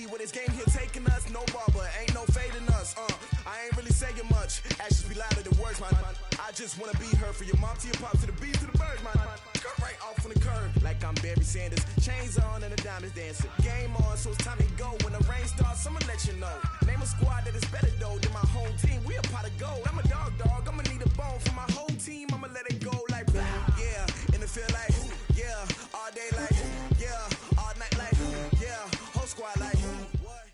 see where this game here taking us. No barber, ain't no fading us. I ain't really saying much. Actions be louder than words, man. I just wanna be heard from your mom to your pop to the beat to the birds, man. Skirt right off on the curb, like I'm Barry Sanders. Chains on and the diamonds dancing. Game on, so it's time to go. When the rain starts, I'ma let you know. Name a squad that is better though than my home team. We a pot of gold. I'm a dog. I'ma need a bone for my whole team. I'ma let it go like yeah. In the field like yeah. All day like yeah. All night like yeah. Whole squad like what?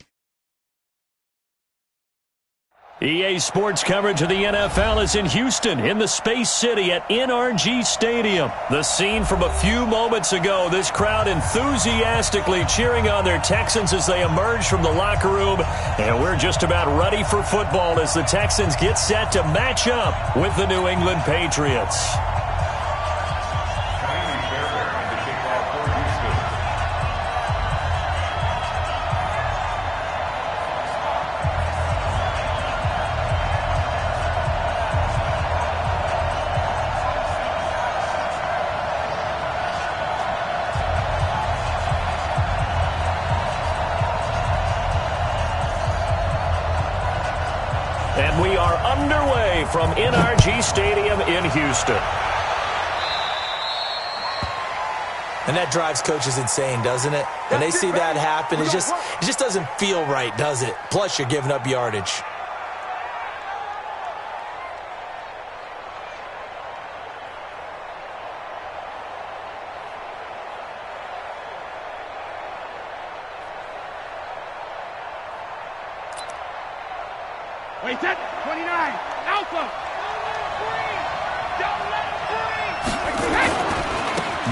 EA Sports coverage of the NFL is in Houston, in the Space City at NRG Stadium. The scene from a few moments ago, this crowd enthusiastically cheering on their Texans as they emerge from the locker room. And we're just about ready for football as the Texans get set to match up with the New England Patriots. And we are underway from NRG Stadium in Houston. And that drives coaches insane, doesn't it? When they see that happen, it just doesn't feel right, does it? Plus, you're giving up yardage. Wait, set, 29, Alpha. Don't let it free.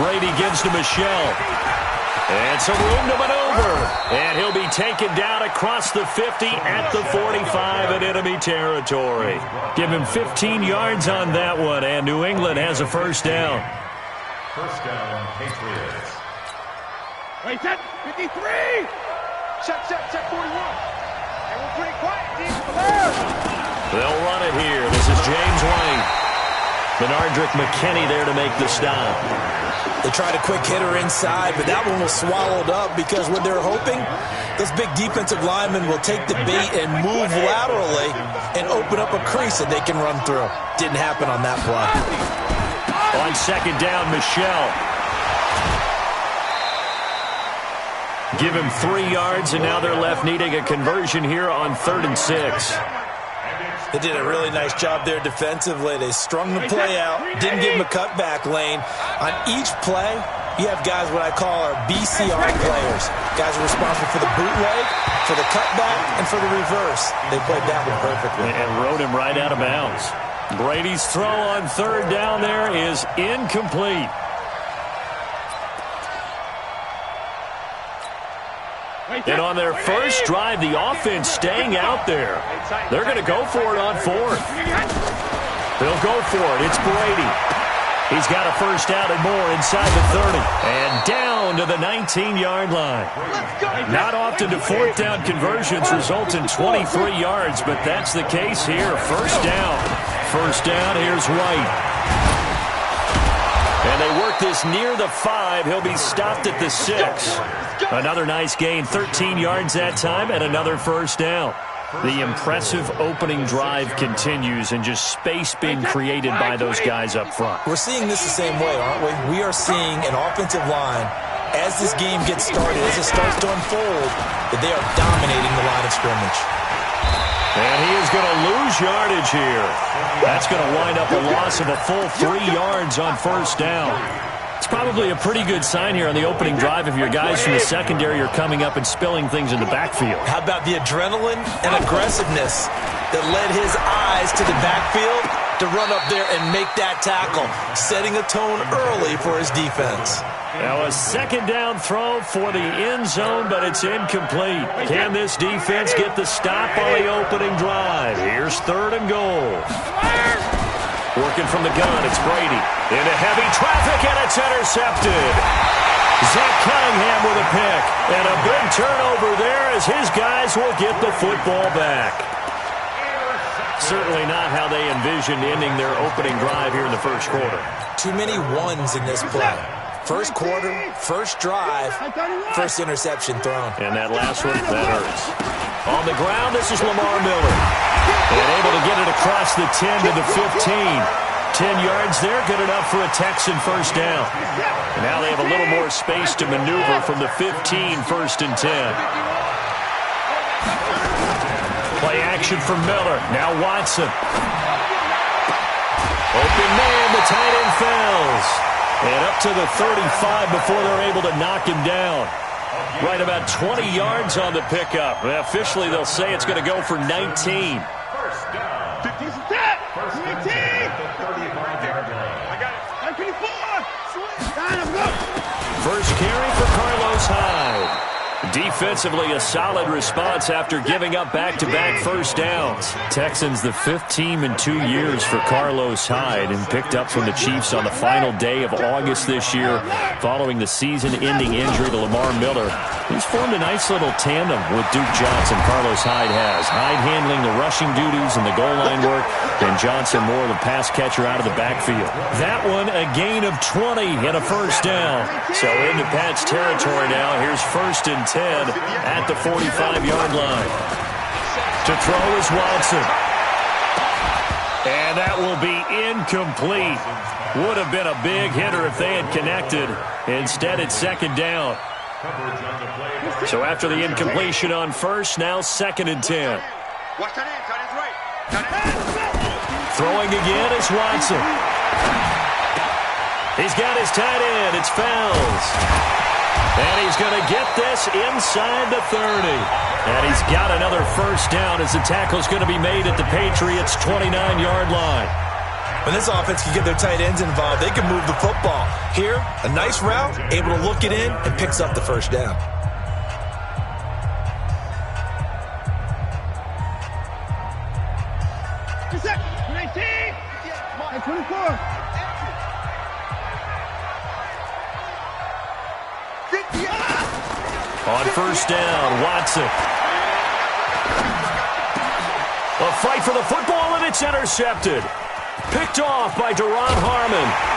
Brady gives to Michelle. And some room to maneuver. And he'll be taken down across the 50 at the 45 in enemy territory. Give him 15 yards on that one, and New England has a first down. First down, Patriots. Wait, set, 53. Check 41. And we're pretty quiet, team. They'll run it here. This is James White. Benardrick McKinney there to make the stop. They tried a quick hitter inside, but that one was swallowed up because what they're hoping, those big defensive linemen will take the bait and move laterally and open up a crease that they can run through. Didn't happen on that play. On second down, Michelle. Give him 3 yards, and now they're left needing a conversion here on 3rd and 6. They did a really nice job there defensively. They strung the play out, didn't give him a cutback lane. On each play, you have guys what I call our BCR players. Guys are responsible for the bootleg, for the cutback, and for the reverse. They played that one perfectly. And rode him right out of bounds. Brady's throw on 3rd down there is incomplete. And on their first drive, the offense staying out there. They're going to go for it on 4th. They'll go for it. It's Brady. He's got a first down and more inside the 30. And down to the 19-yard line. Not often do 4th down conversions result in 23 yards, but that's the case here. First down. First down, here's White. And they work this near the 5. He'll be stopped at the 6. Another nice gain, 13 yards that time, and another first down. The impressive opening drive continues, and just space being created by those guys up front. We're seeing this the same way, aren't we? We are seeing an offensive line, as this game gets started, as it starts to unfold, that they are dominating the line of scrimmage. And he is going to lose yardage here. That's going to wind up a loss of a full 3 yards on first down. It's probably a pretty good sign here on the opening drive if your guys from the secondary are coming up and spilling things in the backfield. How about the adrenaline and aggressiveness that led his eyes to the backfield to run up there and make that tackle, setting a tone early for his defense. Now a second down throw for the end zone, but it's incomplete. Can this defense get the stop on the opening drive? Here's 3rd and goal. Working from the gun, it's Brady. Into heavy traffic, and it's intercepted. Zach Cunningham with a pick. And a big turnover there as his guys will get the football back. Certainly not how they envisioned ending their opening drive here in the first quarter. Too many ones in this play. First quarter, first drive, first interception thrown. And that last one, that hurts. On the ground, this is Lamar Miller. And able to get it across the 10 to the 15. 10 yards there, good enough for a Texan first down. And now they have a little more space to maneuver from the 15, first and 10. Play action for Miller. Now Watson. Open man, the tight end fails. And up to the 35 before they're able to knock him down. Right about 20 yards on the pickup. Officially, they'll say it's going to go for 19. First down. 50's a tap. 18. First carry for Carlos Hyde. Defensively, a solid response after giving up back-to-back first downs. Texans, the 5th team in 2 years for Carlos Hyde, and picked up from the Chiefs on the final day of August this year following the season-ending injury to Lamar Miller. He's formed a nice little tandem with Duke Johnson. Carlos Hyde has. Hyde handling the rushing duties and the goal line work, and Johnson more of a pass catcher out of the backfield. That one, a gain of 20 and a first down. So into Pat's territory now. Here's first and 10 at the 45-yard line. To throw is Watson. And that will be incomplete. Would have been a big hitter if they had connected. Instead, it's second down. So after the incompletion on first, now second and 10. Throwing again is Watson. He's got his tight end. It's Fells. And he's going to get this inside the 30. And he's got another first down as the tackle's going to be made at the Patriots' 29-yard line. When this offense can get their tight ends involved, they can move the football. Here, a nice route, able to look it in, and picks up the first down. Set. 19. 24. On first down, Watson. A fight for the football, and it's intercepted. Picked off by Deron Harmon.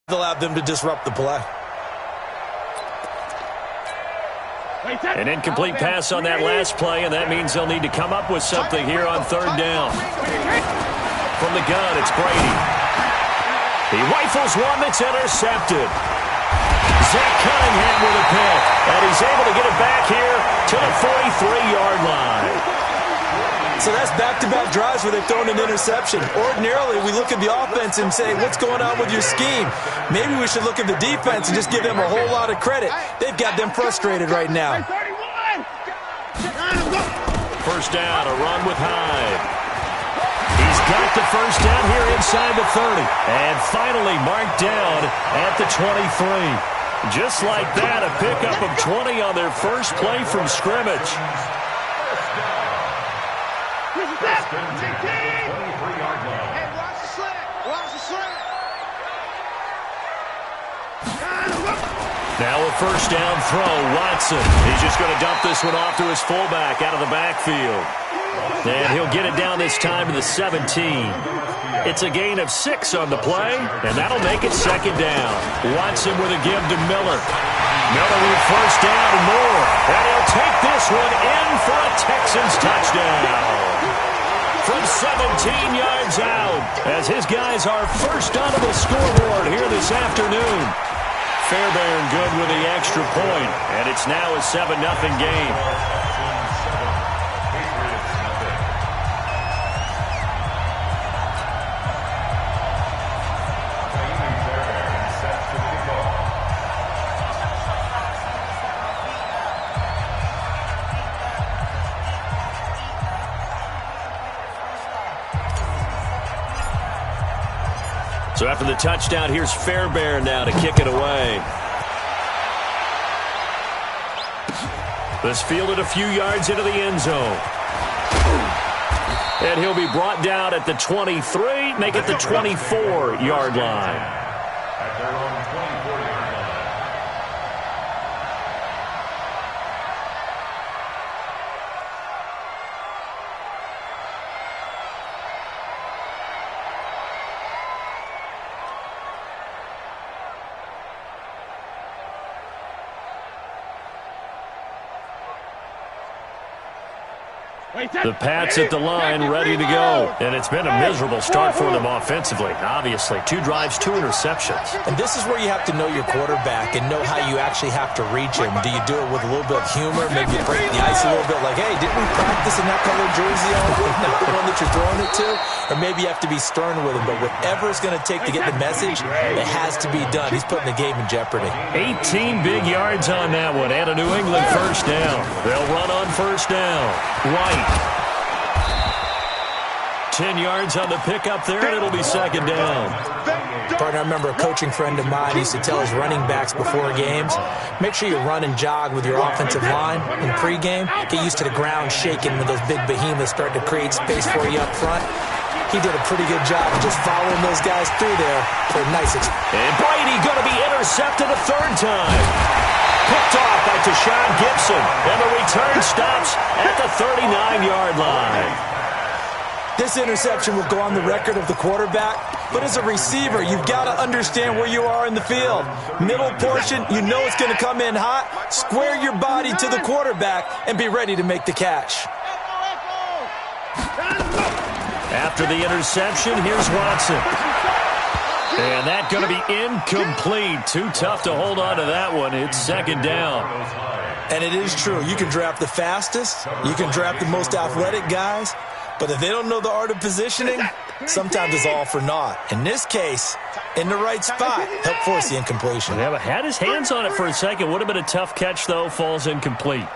Allowed them to disrupt the play. An incomplete pass on that last play, and that means they'll need to come up with something here on third down. From the gun, it's Brady. He rifles one that's intercepted. Zach Cunningham with a pick, and he's able to get it back here to the 43-yard line. So that's back-to-back drives where they've thrown an interception. Ordinarily, we look at the offense and say, what's going on with your scheme? Maybe we should look at the defense and just give them a whole lot of credit. They've got them frustrated right now. First down, a run with Hyde. He's got the first down here inside the 30. And finally marked down at the 23. Just like that, a pickup of 20 on their first play from scrimmage. Now a first down throw, Watson. He's just going to dump this one off to his fullback out of the backfield. And he'll get it down this time to the 17. It's a gain of 6 on the play, and that'll make it second down. Watson with a give to Miller. Miller with first down and more. And he'll take this one in for a Texans touchdown. From 17 yards out, as his guys are first onto the scoreboard here this afternoon. Fairbairn good with the extra point, and it's now a 7-0 game. So after the touchdown, here's Fairbairn now to kick it away. This fielded a few yards into the end zone. And he'll be brought down at the 23, make it the 24-yard line. At their own 24-yard line. The Pats at the line, ready to go. And it's been a miserable start for them offensively, obviously. 2 drives, 2 interceptions. And this is where you have to know your quarterback and know how you actually have to reach him. Do you do it with a little bit of humor, maybe break the ice a little bit, like, hey, didn't we practice in that color jersey all week, not the one that you're throwing it to? Or maybe you have to be stern with him. But whatever it's going to take to get the message, it has to be done. He's putting the game in jeopardy. 18 big yards on that one, and a New England first down. They'll run on first down. White. 10 yards on the pickup there, and it'll be second down. Partner, I remember a coaching friend of mine used to tell his running backs before games, make sure you run and jog with your offensive line in pregame. Get used to the ground shaking when those big behemoths start to create space for you up front. He did a pretty good job of just following those guys through there for a nice experience. And Brady going to be intercepted a third time. Picked off by Tashawn Gibson, and the return stops at the 39-yard line. This interception will go on the record of the quarterback, but as a receiver, you've got to understand where you are in the field. Middle portion, you know it's going to come in hot. Square your body to the quarterback and be ready to make the catch. After the interception, here's Watson. And that's going to be incomplete. Too tough to hold on to that one. It's second down. And it is true. You can draft the fastest. You can draft the most athletic guys. But if they don't know the art of positioning, sometimes it's all for naught. In this case, in the right spot, help force the incompletion. Yeah, but had his hands on it for a second. Would have been a tough catch, though. Falls incomplete.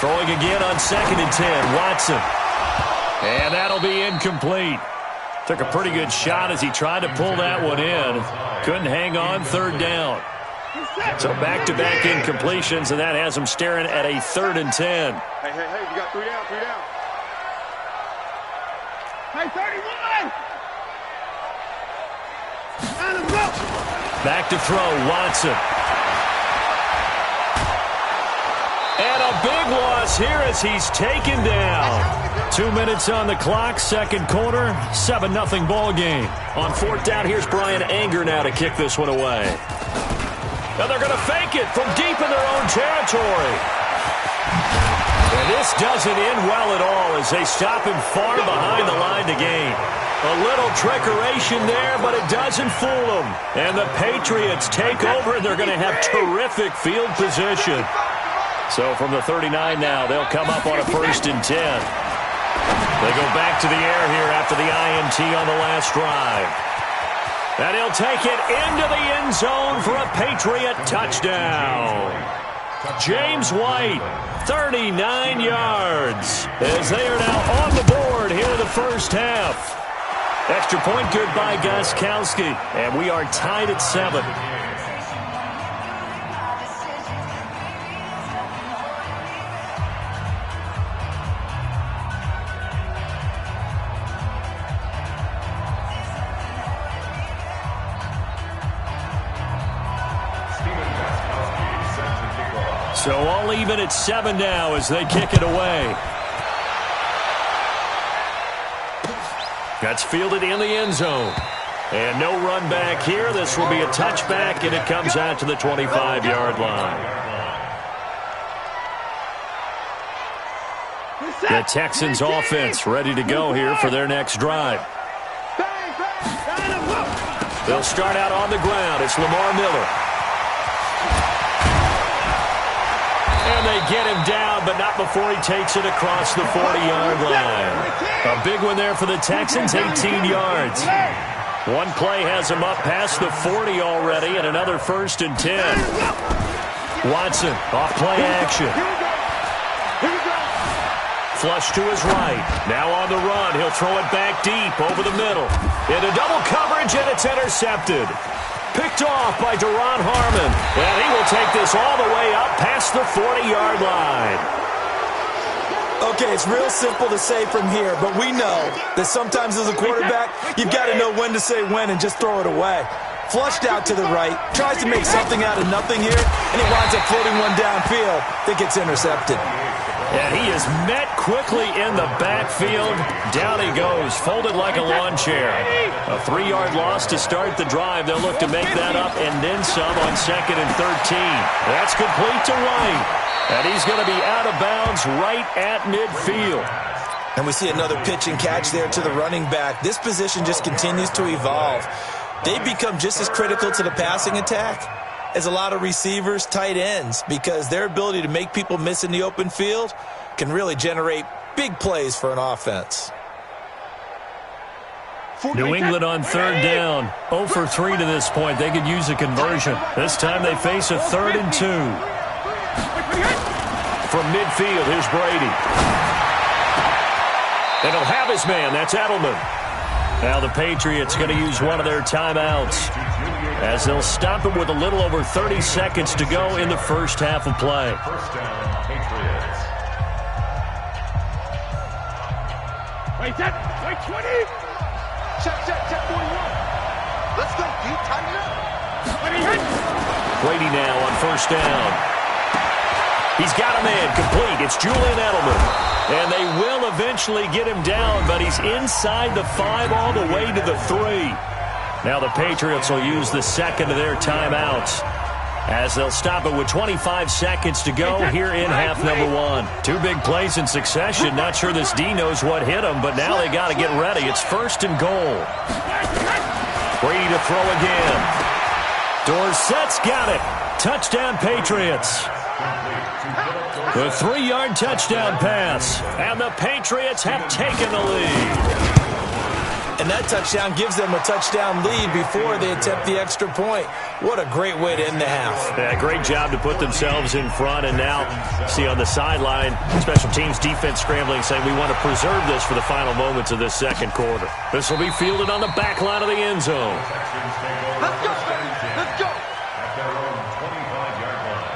Throwing again on 2nd and 10. Watson. And that'll be incomplete. Took a pretty good shot as he tried to pull that one in. Couldn't hang on, third down. So back-to-back incompletions, and that has him staring at a 3rd and 10. Hey, you got 3 down, 3 down. Hey, 31! Let him go! Back to throw, Watson. And a big loss here as he's taken down. 2 minutes on the clock, second quarter, 7-0 ball game. On 4th down, here's Brian Anger now to kick this one away. And they're going to fake it from deep in their own territory. And this doesn't end well at all as they stop him far behind the line to gain. A little trickeration there, but it doesn't fool them. And the Patriots take over, and they're going to have terrific field position. So from the 39 now, they'll come up on a 1st and 10. They go back to the air here after the INT on the last drive. And he'll take it into the end zone for a Patriot touchdown. James White, 39 yards, as they are now on the board here in the first half. Extra point good by Gostkowski, and we are tied at 7. So all even at 7 now as they kick it away. That's fielded in the end zone. And no run back here. This will be a touchback, and it comes out to the 25-yard line. The Texans offense ready to go here for their next drive. They'll start out on the ground. It's Lamar Miller. And they get him down, but not before he takes it across the 40-yard line. A big one there for the Texans, 18 yards. One play has him up past the 40 already, and another 1st and 10. Watson, off play action. Flush to his right. Now on the run. He'll throw it back deep over the middle. Into double coverage, and it's intercepted. Picked off by Duron Harmon. And he will take this all the way up past the 40-yard line. Okay, it's real simple to say from here, but we know that sometimes as a quarterback, you've got to know when to say when and just throw it away. Flushed out to the right, tries to make something out of nothing here, and he winds up floating one downfield that gets intercepted. And he is met quickly in the backfield. Down he goes, folded like a lawn chair. A 3-yard loss to start the drive. They'll look to make that up and then some on 2nd and 13. That's complete to White. And he's going to be out of bounds right at midfield. And we see another pitch and catch there to the running back. This position just continues to evolve. They become just as critical to the passing attack as a lot of receivers, tight ends, because their ability to make people miss in the open field can really generate big plays for an offense. New England on 3rd down. 0 for 3 to this point. They could use a conversion. This time they face a 3rd and 2. From midfield, here's Brady. And he'll have his man. That's Edelman. Now the Patriots going to use one of their timeouts as they'll stop him with a little over 30 seconds to go in the first half of play. First down, Patriots. Wait, 20. Check 41. Let's go, Pete. Time it up. Brady now on 1st down. He's got a man complete. It's Julian Edelman. And they will eventually get him down, but he's inside the 5 all the way to the 3. Now the Patriots will use the second of their timeouts as they'll stop it with 25 seconds to go here in half number 1. 2 big plays in succession. Not sure this D knows what hit him, but now they got to get ready. It's 1st and goal. Brady to throw again. Dorsett's got it. Touchdown Patriots. The 3-yard touchdown pass. And the Patriots have taken the lead. And that touchdown gives them a touchdown lead before they attempt the extra point. What a great way to end the half. Yeah, great job to put themselves in front. And now, see on the sideline, special teams defense scrambling, saying we want to preserve this for the final moments of this second quarter. This will be fielded on the back line of the end zone. Let's go, baby. Let's go. At their own 25-yard line.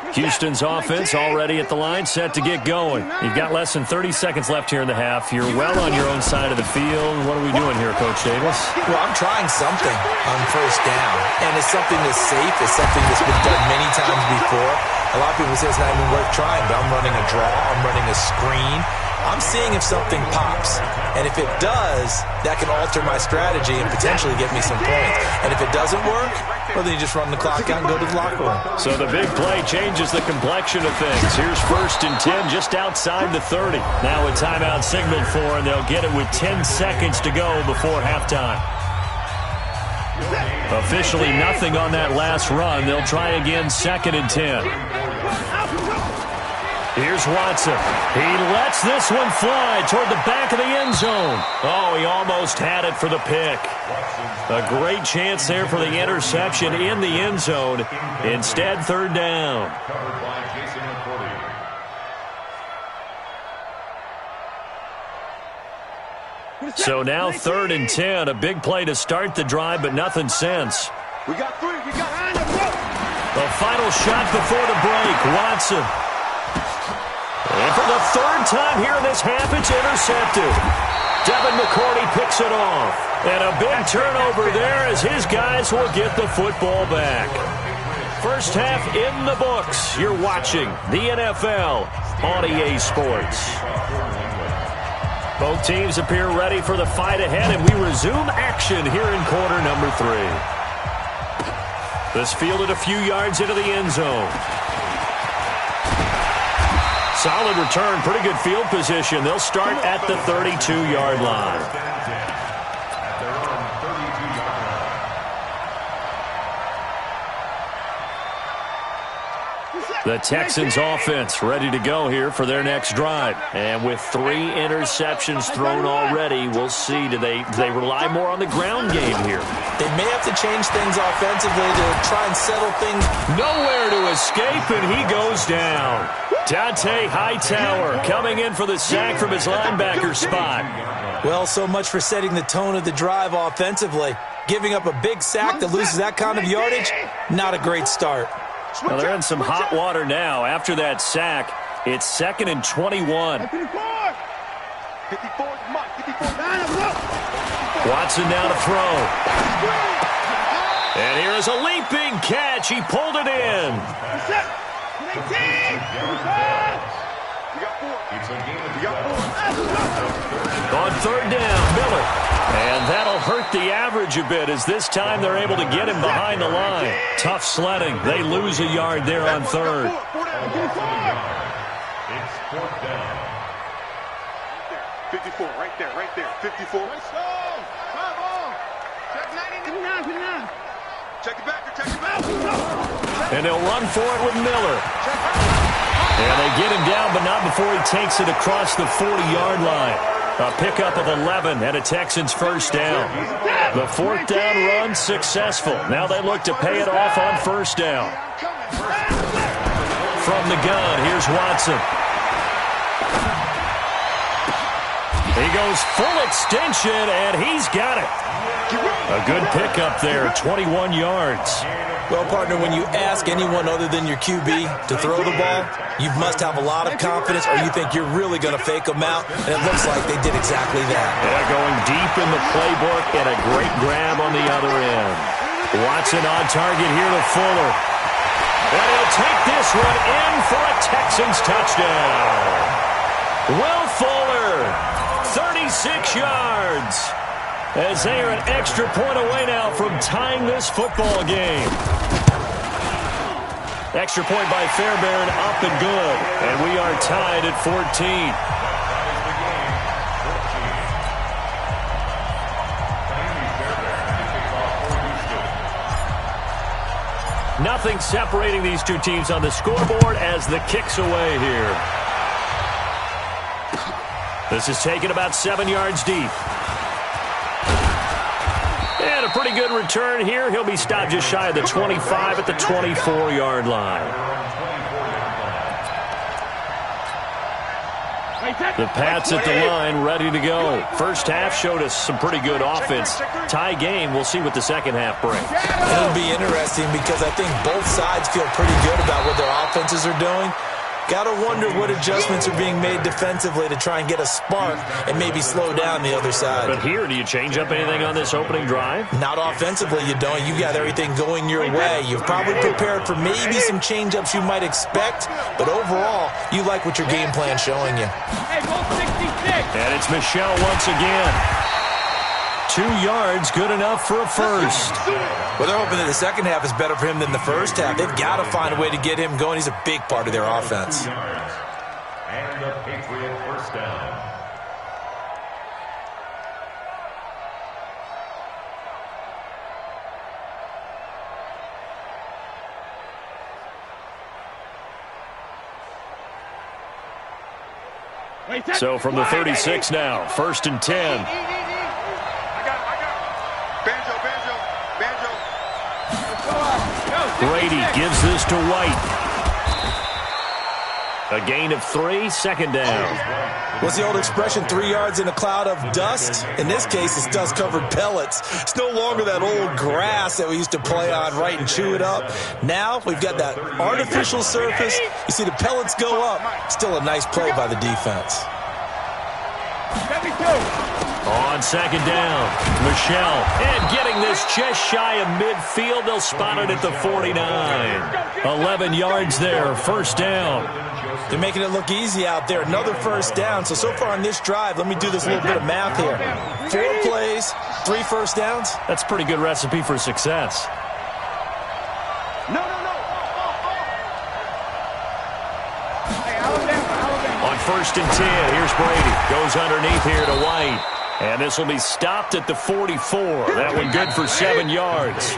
Houston's offense already at the line, set to get going. You've got less than 30 seconds left here in the half. You're well on your own side of the field. What are we doing here, Coach Davis? Well, I'm trying something on 1st down, and it's something that's safe. It's something that's been done many times before. A lot of people say it's not even worth trying, but I'm running a draw. I'm running a screen. I'm seeing if something pops. And if it does, that can alter my strategy and potentially get me some points. And if it doesn't work, well, then you just run the clock out and go to the locker room. So the big play changes the complexion of things. Here's 1st and 10 just outside the 30. Now a timeout signaled for, and they'll get it with 10 seconds to go before halftime. Officially nothing on that last run. They'll try again 2nd and 10. Here's Watson. He lets this one fly toward the back of the end zone. Oh, he almost had it for the pick. A great chance there for the interception in the end zone. Instead, 3rd down. Covered by Jason McCourty. So now 3rd and 10. A big play to start the drive, but nothing since. We got 3. We got 9. The final shot before the break. Watson. And for the 3rd time here in this half, it's intercepted. Devin McCourty picks it off. And a big turnover there as his guys will get the football back. First half in the books. You're watching the NFL on EA Sports. Both teams appear ready for the fight ahead, and we resume action here in quarter number 3. This fielded a few yards into the end zone. Solid return, pretty good field position. They'll start at the 32-yard line. The Texans offense ready to go here for their next drive. And with 3 interceptions thrown already, we'll see. Do they rely more on the ground game here? They may have to change things offensively to try and settle things. Nowhere to escape, and he goes down. Dante Hightower coming in for the sack from his linebacker spot. Well, so much for setting the tone of the drive offensively. Giving up a big sack that loses that kind of yardage, not a great start. Well, they're in some hot water now. After that sack, it's 2nd and 21. 54. 54. Watson now to throw. And here is a leaping catch. He pulled it in. On 3rd down, Miller. And that'll hurt the average a bit as this time they're able to get him behind the line. Tough sledding. They lose a yard there on 3rd. It's 4th down. 54, right there, 54. Let's go. Come on. Check 99. Check it back. And they'll run for it with Miller. And they get him down, but not before he takes it across the 40-yard line. A pickup of 11 and a Texans first down. The 4th down run successful. Now they look to pay it off on 1st down. From the gun, here's Watson. He goes full extension, and he's got it. A good pickup there, 21 yards. Well, partner, when you ask anyone other than your QB to throw the ball, you must have a lot of confidence or you think you're really going to fake them out, and it looks like they did exactly that. Yeah, going deep in the playbook and a great grab on the other end. Watson on target here to Fuller. And he'll take this one in for a Texans touchdown. Will Fuller, 36 yards. As they are an extra point away now from tying this football game. Extra point by Fairbairn, up and good. And we are tied at 14. Nothing separating these two teams on the scoreboard as the kick's away here. This is taken about 7 yards deep. And a pretty good return here. He'll be stopped just shy of the 25 at the 24-yard line. The Pats at the line, ready to go. First half showed us some pretty good offense. Tie game, we'll see what the second half brings. It'll be interesting because I think both sides feel pretty good about what their offenses are doing. Got to wonder what adjustments are being made defensively to try and get a spark and maybe slow down the other side. But here, do you change up anything on this opening drive? Not offensively, you don't. You got everything going your way. You've probably prepared for maybe some change-ups you might expect, but overall, you like what your game plan's showing you. And it's Michel once again. 2 yards, good enough for a first. Well, they're hoping that the second half is better for him than the first half. They've got to find a way to get him going. He's a big part of their offense. And the Patriot first down. So from the 36 now, 1st and 10. Brady gives this to White. A gain of 3, 2nd down. What's the old expression, 3 yards in a cloud of dust? In this case, it's dust-covered pellets. It's no longer that old grass that we used to play on, right, and chew it up. Now we've got that artificial surface. You see the pellets go up. Still a nice play by the defense. On second down, Michelle. And getting this just shy of midfield. They'll spot it at the 49. 11 yards there, first down. They're making it look easy out there. Another first down. So far on this drive, let me do this little bit of math here. 4 plays, 3 first downs. That's a pretty good recipe for success. No. On first and 10, here's Brady. Goes underneath here to White. And this will be stopped at the 44. That one good for 7 yards.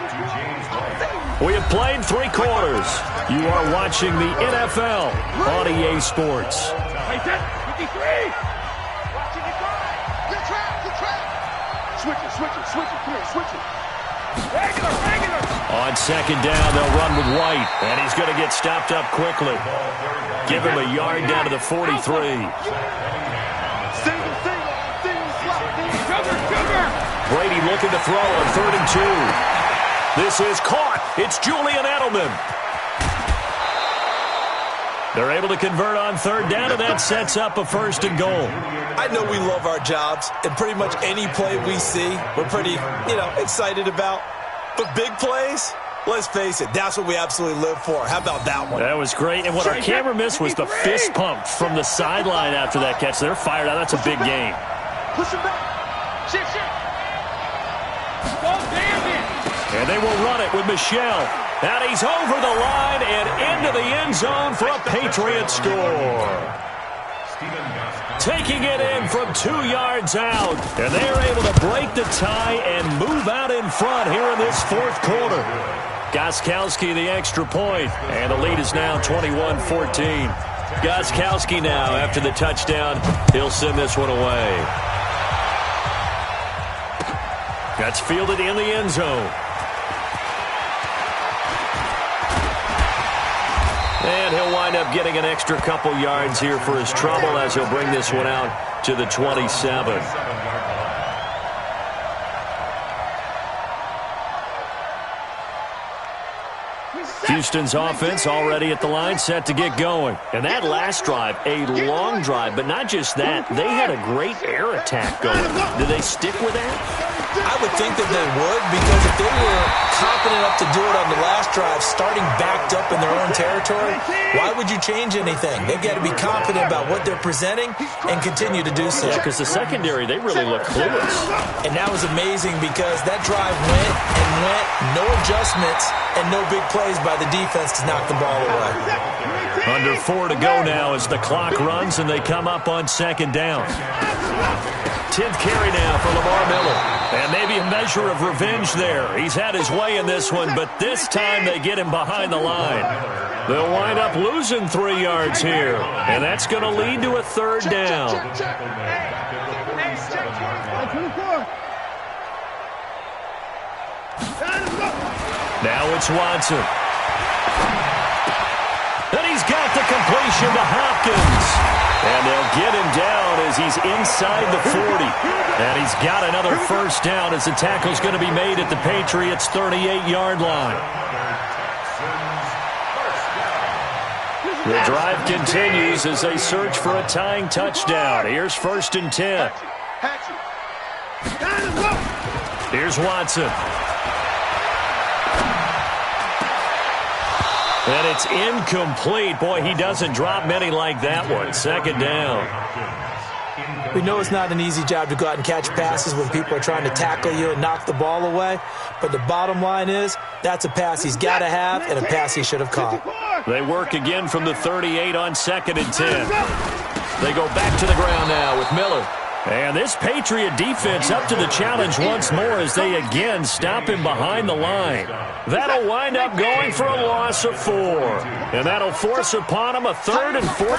We have played 3 quarters. You are watching the NFL on EA Sports. Hey, 53. Watching it go. Good trap. Switch it. Regular. On second down, they'll run with White. And he's going to get stopped up quickly. Give him a yard down to the 43. Single. Brady looking to throw on 3rd and 2. This is caught. It's Julian Edelman. They're able to convert on 3rd down, and that sets up a 1st and goal. I know we love our jobs, and pretty much any play we see, we're pretty, excited about. But big plays, let's face it, that's what we absolutely live for. How about that one? That was great. And what our camera missed was the fist pump from the sideline after that catch. They're fired out. That's a big game. Push him back. Shit. Go damn it. And they will run it with Michelle. And he's over the line and into the end zone for a Patriot score. Taking it in from 2 yards out. And they're able to break the tie and move out in front here in this 4th quarter. Gostkowski the extra point. And the lead is now 21-14. Gostkowski now, after the touchdown, he'll send this one away. That's fielded in the end zone. And he'll wind up getting an extra couple yards here for his trouble as he'll bring this one out to the 27. Houston's offense already at the line, set to get going. And that last drive, a long drive, but not just that. They had a great air attack going. Do they stick with that? I would think that they would, because if they were confident enough to do it on the last drive, starting backed up in their own territory, why would you change anything? They've got to be confident about what they're presenting and continue to do so. Yeah, because the secondary, they really look clueless. And that was amazing because that drive went, no adjustments, and no big plays by the defense to knock the ball away. Under 4 to go now as the clock runs and they come up on 2nd down. 10th carry now for Lamar Miller. And maybe a measure of revenge there. He's had his way in this one, but this time they get him behind the line. They'll wind up losing 3 yards here. And that's going to lead to a 3rd down. Now it's Watson. And he's got the completion to Hopkins. And they'll get him down as he's inside the 40. And he's got another 1st down as the tackle's going to be made at the Patriots' 38-yard line. The drive continues as they search for a tying touchdown. Here's 1st and 10. Here's Watson. And it's incomplete. Boy, he doesn't drop many like that one. 2nd down. We know it's not an easy job to go out and catch passes when people are trying to tackle you and knock the ball away. But the bottom line is, that's a pass he's got to have and a pass he should have caught. They work again from the 38 on 2nd and 10. They go back to the ground now with Miller. And this Patriot defense up to the challenge once more as they again stop him behind the line. That'll wind up going for a loss of 4. And that'll force upon him a 3rd and 14.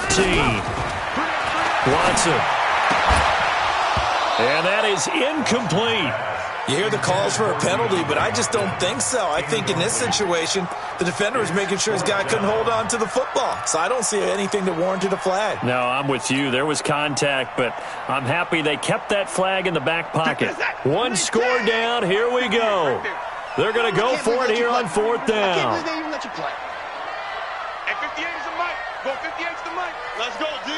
Watson. And that is incomplete. You hear the calls for a penalty, but I just don't think so. I think in this situation, the defender was making sure his guy couldn't hold on to the football. So I don't see anything that warranted a flag. No, I'm with you. There was contact, but I'm happy they kept that flag in the back pocket. 1 score down. Here we go. They're going to go for it here on 4th down. Hey, 58 is the mic. Go 58 is the mic. Let's go, D.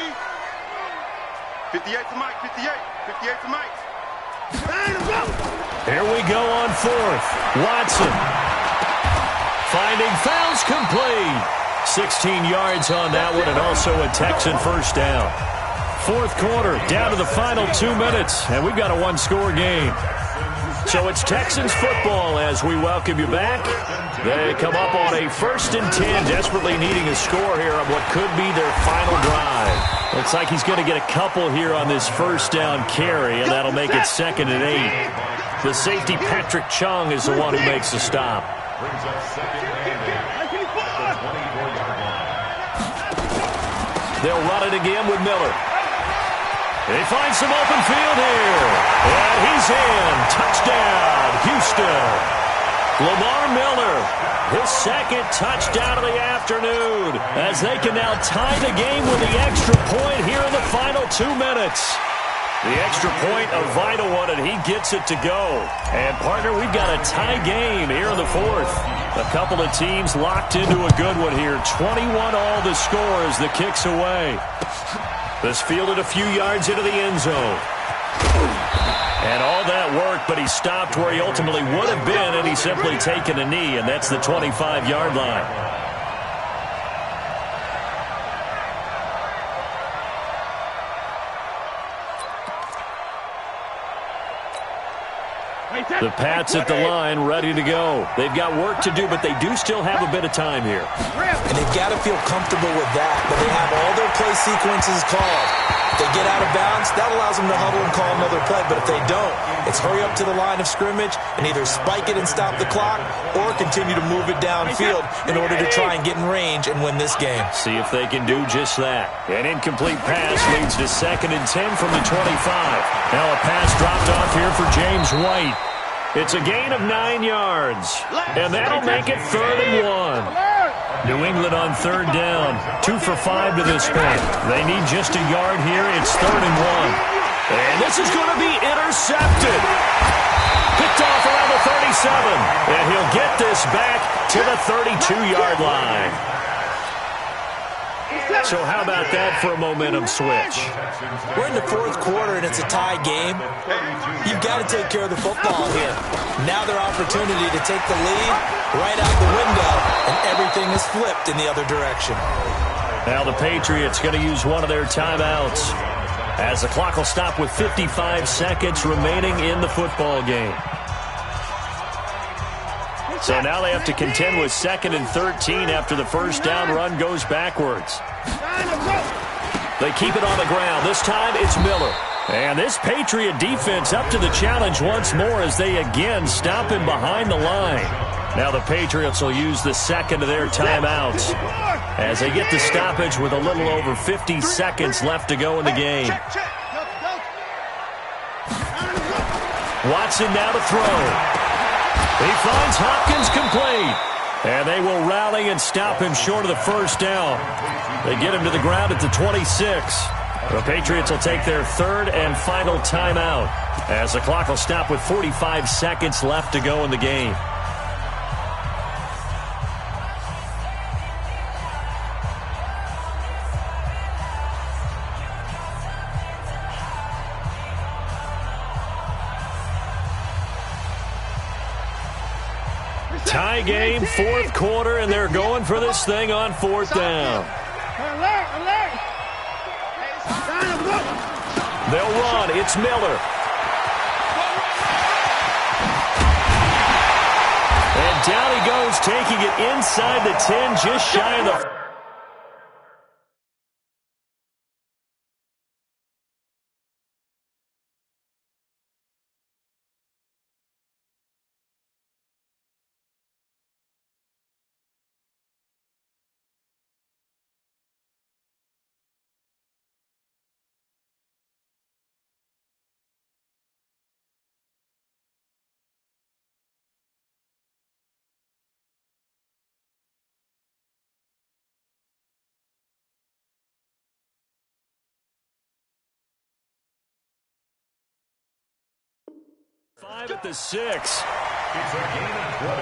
58 to Mike. 58. 58 to Mike. Here we go on fourth. Watson. Finding fouls complete. 16 yards on that one, and also a Texan first down. Fourth quarter, down to the final 2 minutes, and we've got a one-score game. So it's Texans football as we welcome you back. They come up on a 1st and 10, desperately needing a score here on what could be their final drive. Looks like he's going to get a couple here on this first down carry, and that'll make it 2nd and 8. The safety, Patrick Chung, is the one who makes the stop. Brings up 2nd and 8 at the 24-yard line. They'll run it again with Miller. They find some open field here. And he's in. Touchdown, Houston. Lamar Miller, his 2nd touchdown of the afternoon, as they can now tie the game with the extra point here in the final 2 minutes. The extra point, a vital one, and he gets it to go. And, partner, we've got a tie game here in the 4th. A couple of teams locked into a good one here. 21 all the score as the kick's away. This fielded a few yards into the end zone. And all that work, but he stopped where he ultimately would have been, and he's simply taken a knee, and that's the 25-yard line. The Pats at the line, ready to go. They've got work to do, but they do still have a bit of time here. And they've got to feel comfortable with that, but they have all their play sequences called. If they get out of bounds, that allows them to huddle and call another play, but if they don't, it's hurry up to the line of scrimmage and either spike it and stop the clock or continue to move it downfield in order to try and get in range and win this game. See if they can do just that. An incomplete pass leads to 2nd and 10 from the 25. Now a pass dropped off here for James White. It's a gain of 9 yards, and that'll make it 3rd and 1. New England on 3rd down, 2 for 5 to this point. They need just a yard here. It's 3rd and 1. And this is going to be intercepted. Picked off around the 37, and he'll get this back to the 32-yard line. So how about that for a momentum switch? We're in the 4th quarter, and it's a tie game. You've got to take care of the football here. Now their opportunity to take the lead right out the window, and everything is flipped in the other direction. Now the Patriots going to use one of their timeouts, as the clock will stop with 55 seconds remaining in the football game. So now they have to contend with 2nd and 13 after the first down run goes backwards. They keep it on the ground. This time it's Miller. And this Patriot defense up to the challenge once more as they again stop him behind the line. Now the Patriots will use the 2nd of their timeouts as they get the stoppage with a little over 50 seconds left to go in the game. Watson now to throw. He finds Hopkins complete. And they will rally and stop him short of the first down. They get him to the ground at the 26. The Patriots will take their 3rd and final timeout as the clock will stop with 45 seconds left to go in the game. Tie game, 4th quarter, and they're going for this thing on 4th down. They'll run. It's Miller. And down he goes, taking it inside the 10, just shy of the... Five at the 6. It's a gain of 20.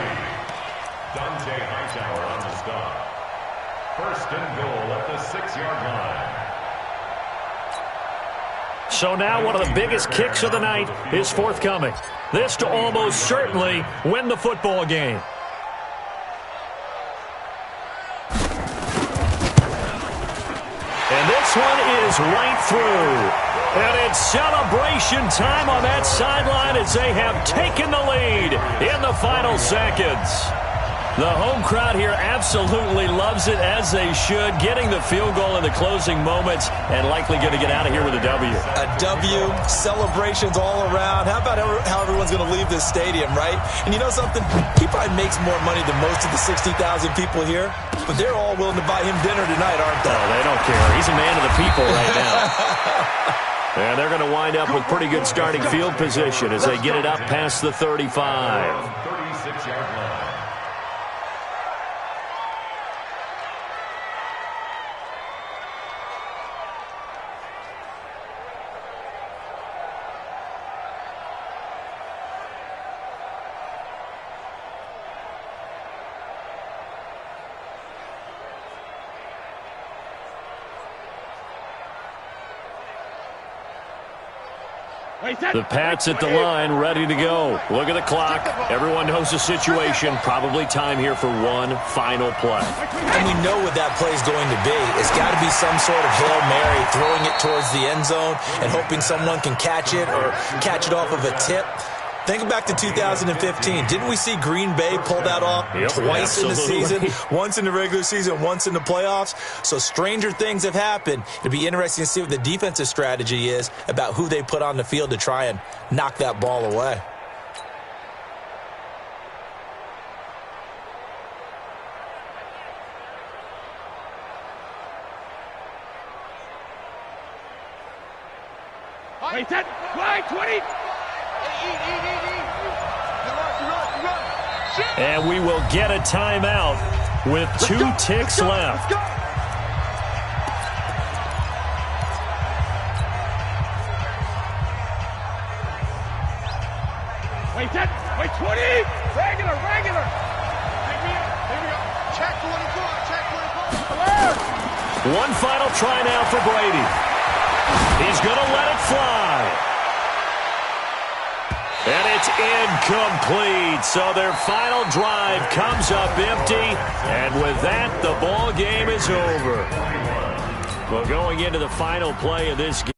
Dante Hightower on the stop. 1st and goal at the 6-yard line. So now one of the biggest kicks of the night is forthcoming. This to almost certainly win the football game. And this one is right through. And it's celebration time on that sideline as they have taken the lead in the final seconds. The home crowd here absolutely loves it, as they should, getting the field goal in the closing moments and likely going to get out of here with a W. A W, celebrations all around. How about how everyone's going to leave this stadium, right? And you know something? He probably makes more money than most of the 60,000 people here, but they're all willing to buy him dinner tonight, aren't they? Oh, they don't care. He's a man of the people right now. And they're going to wind up with pretty good starting field position as they get it up past the 35. 36-yard line. The Pats at the line, ready to go. Look at the clock. Everyone knows the situation. Probably time here for one final play. And we know what that play is going to be. It's got to be some sort of Hail Mary, throwing it towards the end zone and hoping someone can catch it or catch it off of a tip. Think back to 2015. Didn't we see Green Bay pull that off twice in the season? Once in the regular season, once in the playoffs. So stranger things have happened. It'd be interesting to see what the defensive strategy is about who they put on the field to try and knock that ball away. Wait, that, right, 20. And we will get a timeout with 2 ticks left. Wait, that, wait, 20. Regular. Here we go. Check 24, check 24. One final try now for Brady. He's going to let it fly. And it's incomplete. So their final drive comes up empty. And with that, the ball game is over. Well, going into the final play of this game.